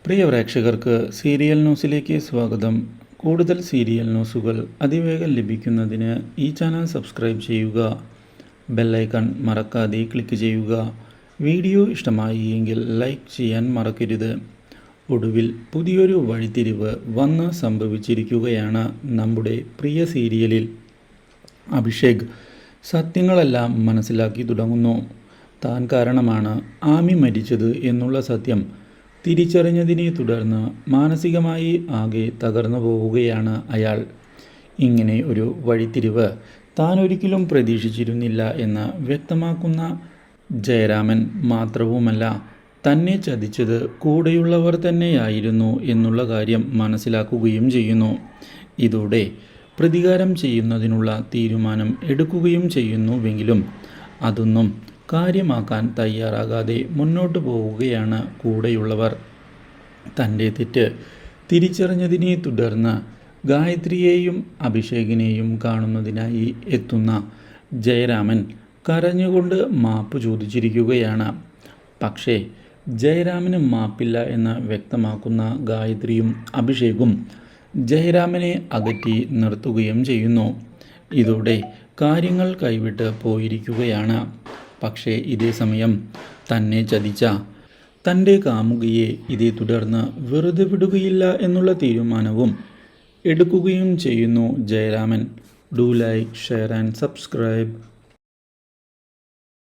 പ്രിയ പ്രേക്ഷകർക്ക് സീരിയൽ ന്യൂസിലേക്ക് സ്വാഗതം. കൂടുതൽ സീരിയൽ ന്യൂസുകൾ അതിവേഗം ലഭിക്കുന്നതിന് ഈ ചാനൽ സബ്സ്ക്രൈബ് ചെയ്യുക. ബെല്ലൈക്കൺ മറക്കാതെ ക്ലിക്ക് ചെയ്യുക. വീഡിയോ ഇഷ്ടമായി എങ്കിൽ ലൈക്ക് ചെയ്യാൻ മറക്കരുത്. ഒടുവിൽ പുതിയൊരു വഴിത്തിരിവ് വന്ന് സംഭവിച്ചിരിക്കുകയാണ് നമ്മുടെ പ്രിയ സീരിയലിൽ. അഭിഷേക് സത്യങ്ങളെല്ലാം മനസ്സിലാക്കി തുടങ്ങുന്നു. താൻ കാരണമാണ് ആമി മരിച്ചത് എന്നുള്ള സത്യം തിരിച്ചറിഞ്ഞതിനെ തുടർന്ന് മാനസികമായി ആകെ തകർന്നു പോവുകയാണ് അയാൾ. ഇങ്ങനെ ഒരു വഴിത്തിരിവ് താൻ ഒരിക്കലും പ്രതീക്ഷിച്ചിരുന്നില്ല എന്ന് വ്യക്തമാക്കുന്ന ജയരാമൻ മാത്രവുമല്ല, തന്നെ ചതിച്ചത് കൂടെയുള്ളവർ തന്നെയായിരുന്നു എന്നുള്ള കാര്യം മനസ്സിലാക്കുകയും ചെയ്യുന്നു. ഇതോടെ പ്രതികാരം ചെയ്യുന്നതിനുള്ള തീരുമാനം എടുക്കുകയും ചെയ്യുന്നുവെങ്കിലും അതൊന്നും കാര്യമാക്കാൻ തയ്യാറാകാതെ മുന്നോട്ട് പോവുകയാണ് കൂടെയുള്ളവർ. തൻ്റെ തെറ്റ് തിരിച്ചറിഞ്ഞതിനെ തുടർന്ന് ഗായത്രിയെയും അഭിഷേകിനെയും കാണുന്നതിനായി എത്തുന്ന ജയരാമൻ കരഞ്ഞുകൊണ്ട് മാപ്പ് ചോദിച്ചിരിക്കുകയാണ്. പക്ഷേ ജയരാമന് മാപ്പില്ല എന്ന് വ്യക്തമാക്കുന്ന ഗായത്രിയും അഭിഷേകും ജയരാമനെ അകറ്റി നിർത്തുകയും ചെയ്യുന്നു. ഇതോടെ കാര്യങ്ങൾ കൈവിട്ട് പോയിരിക്കുകയാണ്. പക്ഷേ ഇതേ സമയം തന്നെ ചതിച്ച തൻ്റെ കാമുകിയെ ഇതേ തുടർന്ന് വെറുതെ വിടുകയില്ല എന്നുള്ള തീരുമാനവും എടുക്കുകയും ചെയ്യുന്നു Jayaraman. Do like, share and subscribe.